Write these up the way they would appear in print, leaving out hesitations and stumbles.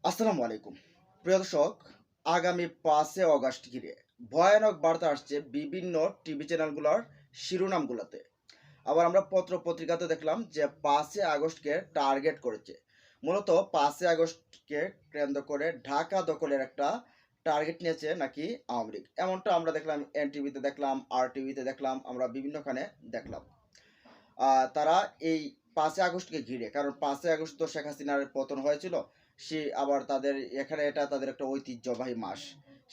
আসসালামু আলাইকুম প্রিয় দর্শক। আগামী 5 আগস্ট ঘিরে ভয়ানক বার্তা আসছে বিভিন্ন টিভি চ্যানেলগুলোর শিরোনামগুলোতে। আবার আমরা পত্র পত্রিকাতে দেখলাম যে 5 আগস্টকে টার্গেট করেছে। মূলত 5 আগস্টকে কেন্দ্র করে ঢাকা দখলের একটা টার্গেট নিয়েছে নাকি আওয়ামী লীগ, এমনটা আমরা দেখলাম। এনটিভিতে দেখলাম, আর টিভিতে দেখলাম, আমরা বিভিন্নখানে দেখলাম। তারা এই 5 আগস্টকে ঘিরে, কারণ 5 আগস্ট তো শেখ হাসিনার পতন হয়েছিল। সে আবার তাদের এখানে এটা তাদের একটা ঐতিহ্যবাহী মাস।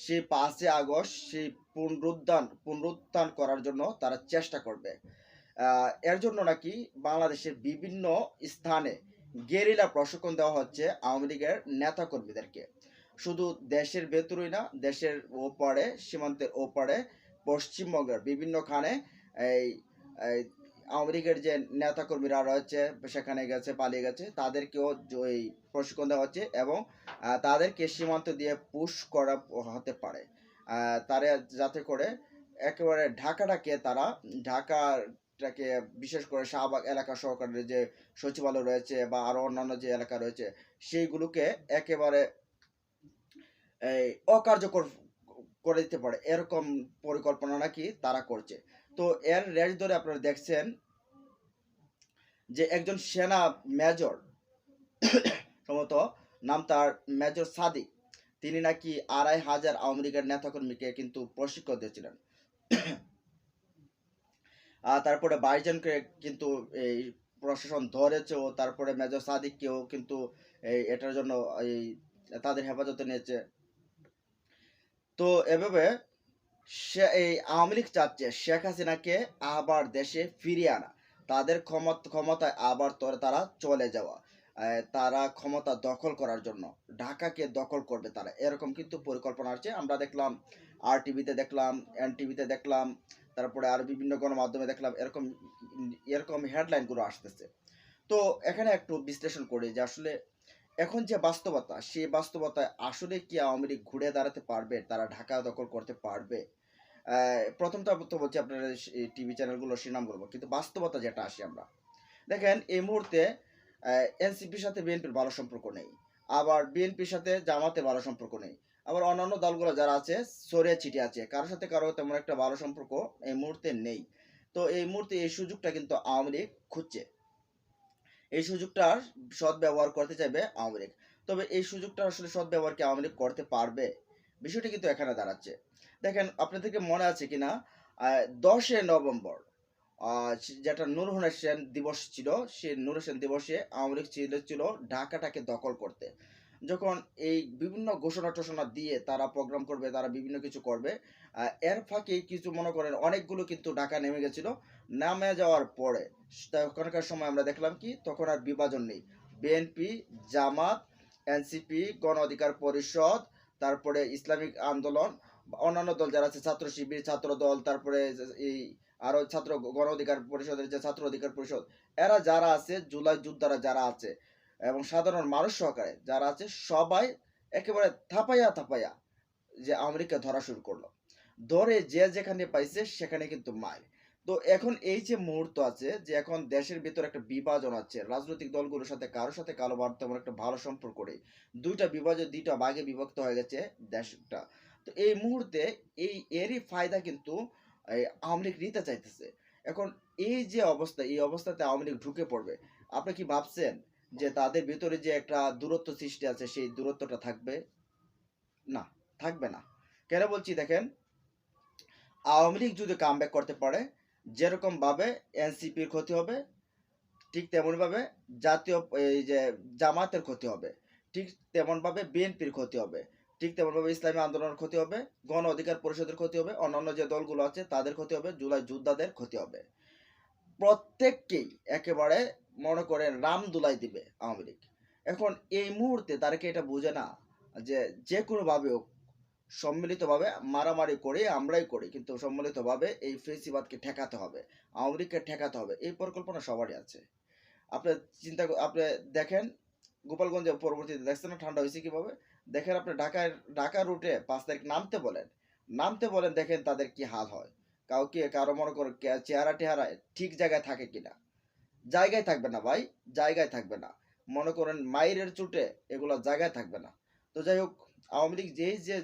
সেই 5 আগস্ট সেই পুনরুত্থান করার জন্য তারা চেষ্টা করবে। এর জন্য নাকি বাংলাদেশের বিভিন্ন স্থানে গেরিলা প্রশিক্ষণ দেওয়া হচ্ছে আওয়ামী লীগের নেতাকর্মীদেরকে। শুধু দেশের ভেতরেই না, দেশের ওপারে, সীমান্তের ওপারে, পশ্চিমবঙ্গের বিভিন্নখানে এই এই আওয়ামী লীগের যে নেতাকর্মীরা রয়েছে সেখানে গেছে, পালিয়ে গেছে, তাদেরকেও ওই প্রশিক্ষণ দেওয়া হচ্ছে এবং তাদেরকে সীমান্ত দিয়ে পুশ করা হতে পারে। তারা যাতে করে একেবারে ঢাকাটাকে তারা ঢাকাটাকে বিশেষ করে শাহবাগ এলাকা সহকারে যে সচিবালয় রয়েছে বা আরো অন্যান্য যে এলাকা রয়েছে সেইগুলোকে একেবারে এই অকার্যকর করে দিতে পারে, এরকম পরিকল্পনা নাকি তারা করছে। তো এর রেশ ধরে আপনারা দেখছেন যে একজন সেনা মেজর, সম্ভবত নাম তার মেজর সাদিক, তিনি নাকি 2,500 আওয়ামী লীগের নেতাকর্মীকে কিন্তু প্রশিক্ষণ দিয়েছিলেন। তারপরে 22 জনকে কিন্তু এই প্রশাসন ধরেছে, ও তারপরে মেজর সাদিককেও কিন্তু এটার জন্য এই তাদের হেফাজতে নিয়েছে। তো এভাবে এই আওয়ামী লীগ চাচ্ছে শেখ হাসিনাকে আবার দেশে ফিরিয়ে আনা, তাদের ক্ষমতায় আবার তারা চলে যাওয়া, তারা ক্ষমতা দখল করার জন্য ঢাকাকে দখল করবে তারা, এরকম কিন্তু পরিকল্পনা আছে। আমরা দেখলাম, আর টিভিতে দেখলাম, এন টিভিতে দেখলাম, তারপরে আর বিভিন্ন গণমাধ্যমে দেখলাম, এরকম এরকম হেডলাইনগুলো আসতেছে। তো এখানে একটু বিশ্লেষণ করি যে আসলে এখন যে বাস্তবতা, সেই বাস্তবতায় আসলে কি আওয়ামী লীগ ঘুরে দাঁড়াতে পারবে, তারা ঢাকা দখল করতে পারবে? প্রথমটা তো বলছি আপনার টিভি চ্যানেলগুলোর শিরোনাম বলবো, কিন্তু বাস্তবতা যেটা আসি আমরা, দেখেন এই মুহূর্তে এনসিপির সাথে বিএনপির ভালো সম্পর্ক নেই, আবার বিএনপির সাথে জামাতের ভালো সম্পর্ক নেই, আবার অন্যান্য দলগুলো যারা আছে ছড়িয়ে ছিটিয়ে আছে, কারোর সাথে কারো তেমন একটা ভালো সম্পর্ক এই মুহূর্তে নেই। তো এই মুহূর্তে এই সুযোগটা কিন্তু আওয়ামী লীগ খুঁজছে, এই সুযোগটার সদ্ব্যবহার করতে চাইবে আওয়ামী লীগ। তবে এই সুযোগটা আসলে সদ্ব্যবহার কি আওয়ামী লীগ করতে পারবে, বিষয়টি কিন্তু এখানে দাঁড়াচ্ছে। দেখেন, আপনাদেরকে মনে আছে কিনা 10 নভেম্বর যেটা নূর হোসেন দিবস ছিল, সেই নূর হোসেন দিবসে আওয়ামী লীগ ছিল ঢাকাটাকে দখল করতে। যখন এই বিভিন্ন ঘোষণা টোষণা দিয়ে তারা প্রোগ্রাম করবে, তারা বিভিন্ন কিছু করবে, এর ফাঁকে কিছু মনে করেন অনেকগুলো কিন্তু ঢাকা নেমে গেছিল। নামে যাওয়ার পরে তখনকার সময় আমরা দেখলাম কি, তখন আর বিভাজন নেই। বিএনপি, জামাত, এনসিপি, গণ অধিকার পরিষদ, তারপরে ইসলামিক আন্দোলন, অন্যান্য দল যারা আছে, ছাত্র শিবির, ছাত্র দল, তারপরে এই আরো ছাত্র গণ অধিকার পরিষদের যে ছাত্র অধিকার পরিষদ, এরা যারা আছে, জুলাই যোদ্ধারা যারা আছে এবং সাধারণ মানুষ সহকারে যারা আছে, সবাই একেবারে থাপাইয়া থাপাইয়া যে আওয়ামী লীগকে ধরা শুরু করলো। ধরে যে যেখানে পাইছে সেখানে কিন্তু মার। তো এখন এই যে মুহূর্ত আছে, যে এখন দেশের ভিতর একটা বিভাজন আছে, রাজনৈতিক দলগুলোর সাথে কারোর সাথে কারো বার তেমন একটা ভালো সম্পর্ক নেই, দুইটা বিভাজন, দুইটা ভাগে বিভক্ত হয়ে গেছে দেশটা। তো এই মুহূর্তে এরই ফায়দা কিন্তু এই আওয়ামী লীগ নিতে চাইতেছে। এখন এই যে অবস্থা, এই অবস্থাতে আওয়ামী লীগ ঢুকে পড়বে। আপনি কি ভাবছেন যে তাদের ভিতরে যে একটা দূরত্ব সৃষ্টি আছে, সেই দূরত্বটা থাকবে? না, থাকবে না। কেন বলছি দেখেন, আওয়ামী লীগ যদি কামব্যাক করতে পারে, যেরকমভাবে এনসিপির ক্ষতি হবে, ঠিক তেমনভাবে জাতীয় এই যে জামাতের ক্ষতি হবে, ঠিক তেমনভাবে বিএনপির ক্ষতি হবে, ঠিক তেমনভাবে ইসলামী আন্দোলনের ক্ষতি হবে, গণ অধিকার পরিষদের ক্ষতি হবে, অন্যান্য যে দলগুলো আছে তাদের ক্ষতি হবে, জুলাই যোদ্ধাদের ক্ষতি হবে। প্রত্যেককেই একেবারে মনে করেন রাম দুলাই দিবে আওয়ামী লীগ। এখন এই মুহূর্তে তারা কি এটা বুঝে না যে যে কোনোভাবে হোক, সম্মিলিতভাবে মারামারি করে আমরাই করি, কিন্তু সম্মিলিতভাবে এই ফেসিবাদকে ঠেকাতে হবে, আওয়ামী লীগকে ঠেকাতে হবে, এই পরিকল্পনা সবারই আছে। আপনি আপনি দেখেন, গোপালগঞ্জে পরবর্তীতে দেখছেন না ঠান্ডা হয়েছে কিভাবে। দেখেন আপনি ঢাকা রুটে 5 তারিখ নামতে বলেন, দেখেন তাদের কি হাল হয়। কাউকে কারো মনে করে চেহারা টেহারা ঠিক জায়গায় থাকে কিনা? জায়গায় থাকবে না ভাই, জায়গায় থাকবে না। মনে করেন মাইরের চোটে এগুলো জায়গায় থাকবে না। তো যাই হোক, আওয়ামী লীগ যেই যে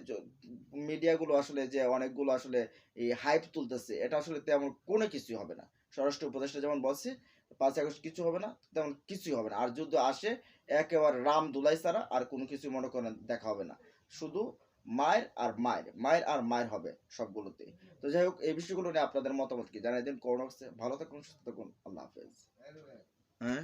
মিডিয়াগুলো আসলে যে অনেকগুলো আসলে এই হাইপ তুলতেছে, এটা আসলে তেমন কোনো কিছুই হবে না। স্বরাষ্ট্র উপদেষ্টা যেমন বলছে 5 আগস্ট কিছু হবে না, তেমন কিছুই হবে না। আর যদি আসে একেবারে রাম দুলাই ছাড়া আর কোনো কিছু মনে করেন দেখা হবে না। শুধু মায়ের আর মায়ের, মায়ের আর মায়ের হবে সবগুলোতে। তো যাই হোক, এই বিষয়গুলো নিয়ে আপনাদের মতামত কি জানাই দিন, ভালো থাকুন, সুস্থ থাকুন, আল্লাহ হাফেজ। হ্যাঁ।